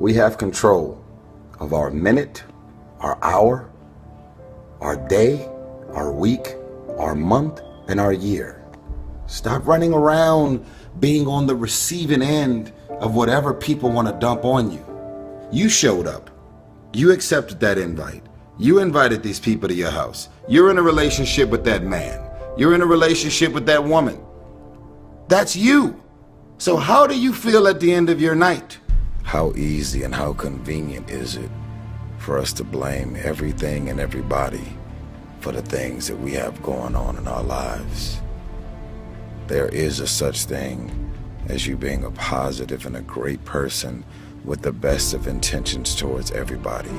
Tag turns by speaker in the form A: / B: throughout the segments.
A: We have control of our minute, our hour, our day, our week, our month, and our year. Stop running around being on the receiving end of whatever people want to dump on you. You showed up. You accepted that invite. You invited these people to your house. You're in a relationship with that man. You're in a relationship with that woman. That's you. So how do you feel at the end of your night? How easy and how convenient is it for us to blame everything and everybody for the things that we have going on in our lives? There is a such thing as you being a positive and a great person with the best of intentions towards everybody,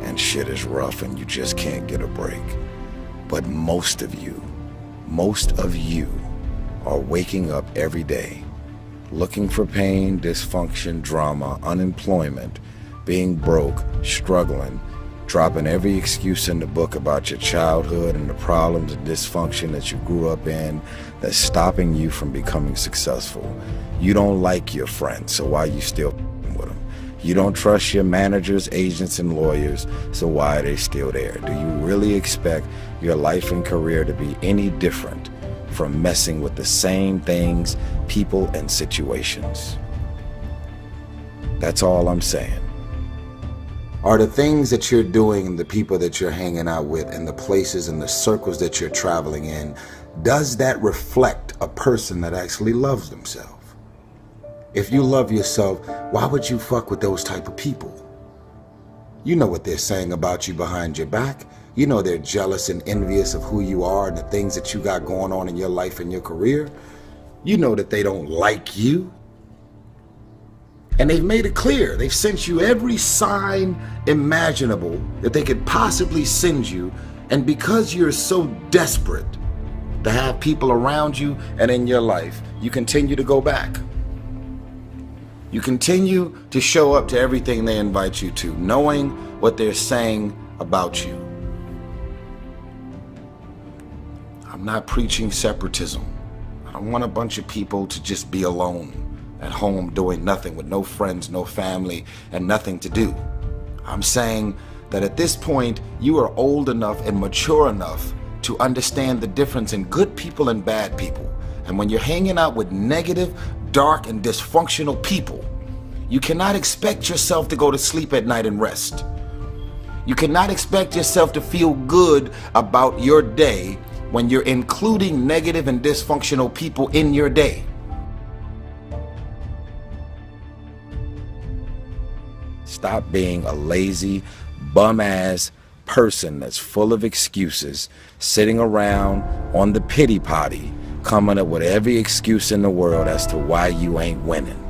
A: and shit is rough and you just can't get a break. But most of you are waking up every day looking for pain, dysfunction, drama, unemployment, being broke, struggling, dropping every excuse in the book about your childhood and the problems and dysfunction that you grew up in that's stopping you from becoming successful. You don't like your friends, so why are you still with them? You don't trust your managers, agents, and lawyers, so why are they still there? Do you really expect your life and career to be any different from messing with the same things, people, and situations? That's all I'm saying. Are the things that you're doing and the people that you're hanging out with and the places and the circles that you're traveling in, does that reflect a person that actually loves themselves? If you love yourself, why would you fuck with those type of people? You know what they're saying about you behind your back. You know they're jealous and envious of who you are and the things that you got going on in your life and your career. You know that they don't like you. And they've made it clear. They've sent you every sign imaginable that they could possibly send you. And because you're so desperate to have people around you and in your life, you continue to go back. You continue to show up to everything they invite you to, knowing what they're saying about you. I'm not preaching separatism. I don't want a bunch of people to just be alone at home doing nothing with no friends, no family, and nothing to do. I'm saying that at this point, you are old enough and mature enough to understand the difference in good people and bad people. And when you're hanging out with negative, dark, and dysfunctional people, you cannot expect yourself to go to sleep at night and rest. You cannot expect yourself to feel good about your day when you're including negative and dysfunctional people in your day. Stop being a lazy, bum-ass person that's full of excuses, sitting around on the pity potty, coming up with every excuse in the world as to why you ain't winning.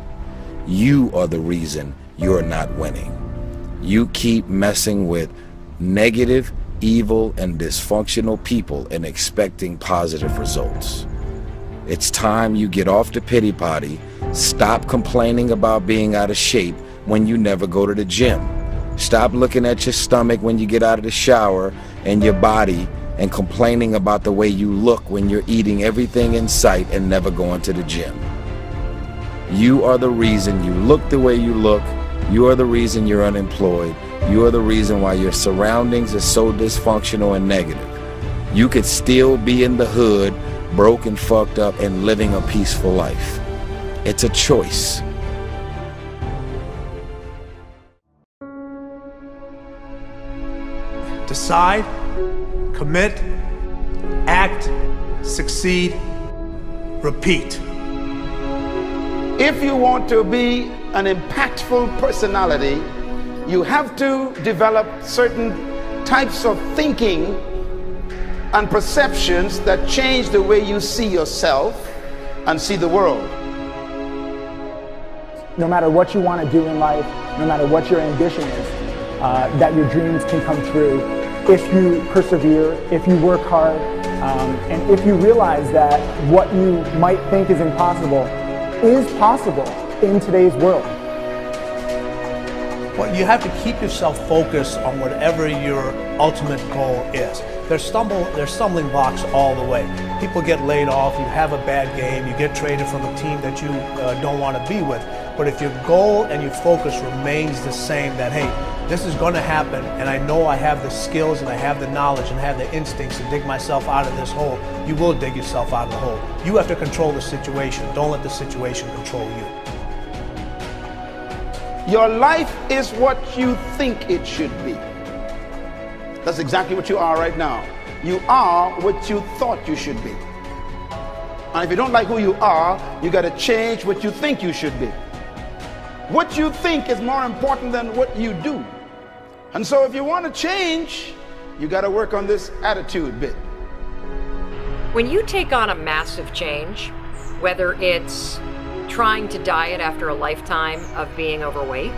A: You are the reason you're not winning. You keep messing with negative, evil, and dysfunctional people and expecting positive results. It's time you get off the pity potty, stop complaining about being out of shape when you never go to the gym. Stop looking at your stomach when you get out of the shower and your body and complaining about the way you look when you're eating everything in sight and never going to the gym. You are the reason you look the way you look. You are the reason you're unemployed. You are the reason why your surroundings are so dysfunctional and negative. You could still be in the hood, broke and fucked up, and living a peaceful life. It's a choice.
B: Decide, commit, act, succeed, repeat.
C: If you want to be an impactful personality, you have to develop certain types of thinking and perceptions that change the way you see yourself and see the world.
D: No matter what you want to do in life, no matter what your ambition is, that your dreams can come true if you persevere, if you work hard, and if you realize that what you might think is impossible is possible in today's world.
B: Well, you have to keep yourself focused on whatever your ultimate goal is. There's stumbling blocks all the way. People get laid off, you have a bad game, you get traded from a team that you don't want to be with. But if your goal and your focus remains the same, that, hey, this is going to happen, and I know I have the skills and I have the knowledge and I have the instincts to dig myself out of this hole, you will dig yourself out of the hole. You have to control the situation. Don't let the situation control you.
C: Your life is what you think it should be. That's exactly what you are right now. You are what you thought you should be. And if you don't like who you are, you got to change what you think you should be. What you think is more important than what you do. And so if you want to change, you got to work on this attitude bit.
E: When you take on a massive change, whether it's trying to diet after a lifetime of being overweight,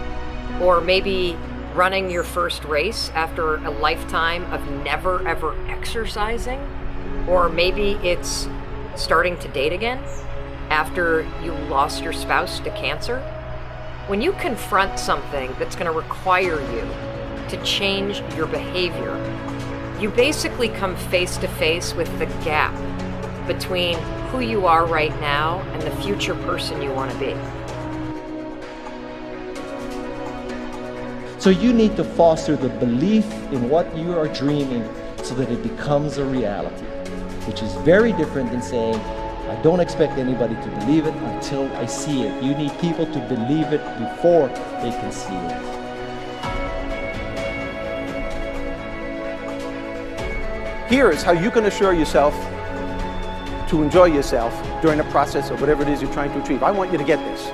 E: or maybe running your first race after a lifetime of never ever exercising, or maybe it's starting to date again after you lost your spouse to cancer, when you confront something that's going to require you to change your behavior, you basically come face to face with the gap between who you are right now and the future person you want to be.
F: So you need to foster the belief in what you are dreaming so that it becomes a reality, which is very different than saying, I don't expect anybody to believe it until I see it. You need people to believe it before they can see it.
G: Here is how you can assure yourself to enjoy yourself during the process of whatever it is you're trying to achieve. I want you to get this,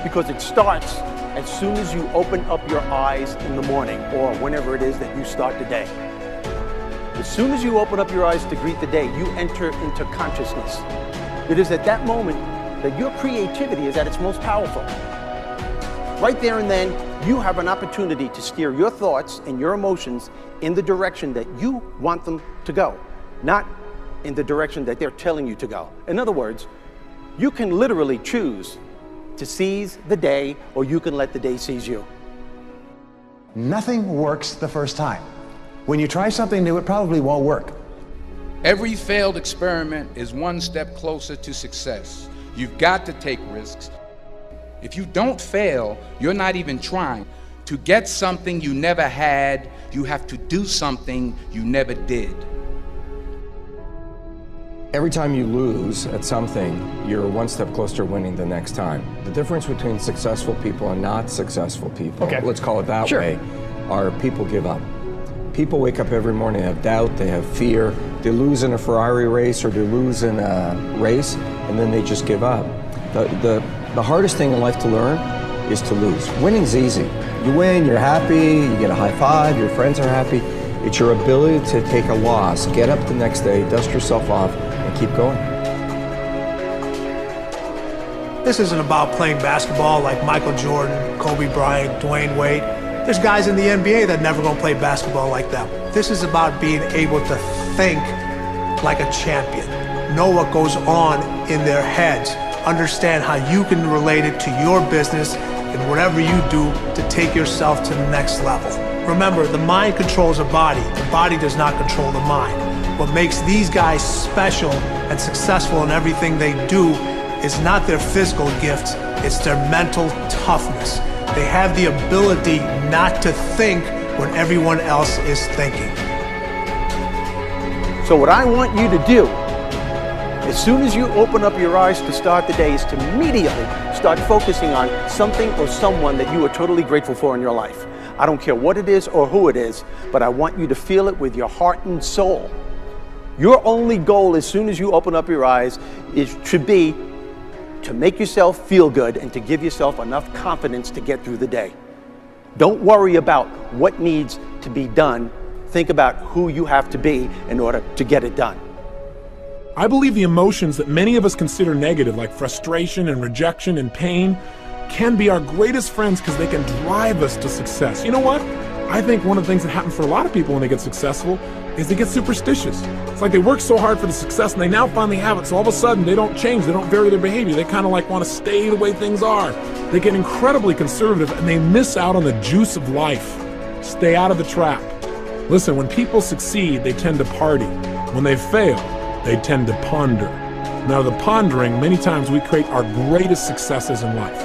G: because it starts as soon as you open up your eyes in the morning, or whenever it is that you start the day. As soon as you open up your eyes to greet the day, you enter into consciousness. It is at that moment that your creativity is at its most powerful. Right there and then, you have an opportunity to steer your thoughts and your emotions in the direction that you want them to go, not in the direction that they're telling you to go. In other words, you can literally choose to seize the day, or you can let the day seize you.
H: Nothing works the first time. When you try something new, it probably won't work.
I: Every failed experiment is one step closer to success. You've got to take risks. If you don't fail, you're not even trying. To get something you never had, you have to do something you never did.
J: Every time you lose at something, you're one step closer to winning the next time. The difference between successful people and not successful people, let's call it that way, are people give up. People wake up every morning, they have doubt, they have fear, they lose in a Ferrari race or they lose in a race, and then they just give up. The hardest thing in life to learn is to lose. Winning's easy. You win, you're happy, you get a high five, your friends are happy. It's your ability to take a loss, get up the next day, dust yourself off, and keep going.
B: This isn't about playing basketball like Michael Jordan, Kobe Bryant, Dwayne Wade. There's guys in the NBA that never gonna play basketball like them. This is about being able to think like a champion, know what goes on in their heads, understand how you can relate it to your business and whatever you do to take yourself to the next level. Remember, the mind controls the body does not control the mind. What makes these guys special and successful in everything they do is not their physical gifts, it's their mental toughness. They have the ability not to think when everyone else is thinking.
G: So what I want you to do, as soon as you open up your eyes to start the day, is to immediately start focusing on something or someone that you are totally grateful for in your life. I don't care what it is or who it is, but I want you to feel it with your heart and soul. Your only goal as soon as you open up your eyes should be to make yourself feel good and to give yourself enough confidence to get through the day. Don't worry about what needs to be done. Think about who you have to be in order to get it done.
K: I believe the emotions that many of us consider negative, like frustration and rejection and pain, can be our greatest friends because they can drive us to success. You know what? I think one of the things that happens for a lot of people when they get successful is they get superstitious. It's like they work so hard for the success and they now finally have it, so all of a sudden they don't change, they don't vary their behavior, they kind of like want to stay the way things are. They get incredibly conservative and they miss out on the juice of life. Stay out of the trap. Listen, when people succeed, they tend to party. When they fail, they tend to ponder. Now, the pondering, many times we create our greatest successes in life.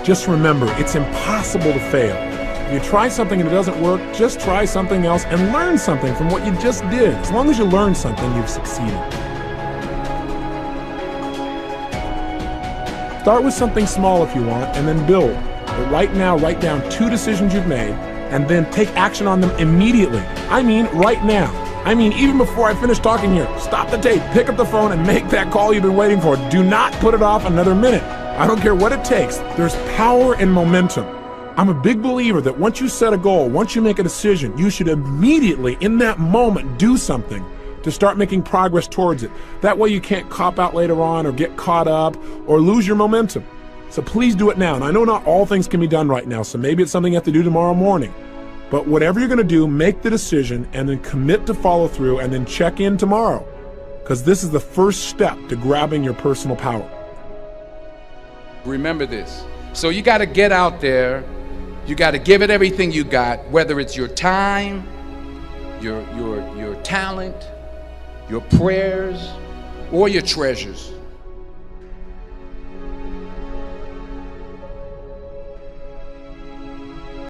K: Just remember, it's impossible to fail. If you try something and it doesn't work, just try something else and learn something from what you just did. As long as you learn something, you've succeeded. Start with something small if you want, and then build. But right now, write down 2 decisions you've made, and then take action on them immediately. I mean, right now. I mean, even before I finish talking here, stop the tape, pick up the phone, and make that call you've been waiting for. Do not put it off another minute. I don't care what it takes. There's power in momentum. I'm a big believer that once you set a goal, once you make a decision, you should immediately, in that moment, do something to start making progress towards it. That way you can't cop out later on or get caught up or lose your momentum. So please do it now. And I know not all things can be done right now, so maybe it's something you have to do tomorrow morning. But whatever you're gonna do, make the decision and then commit to follow through and then check in tomorrow. Because this is the first step to grabbing your personal power.
I: Remember this. So you got to get out there. You got to give it everything you got, whether it's your time, your talent, your prayers, or your treasures.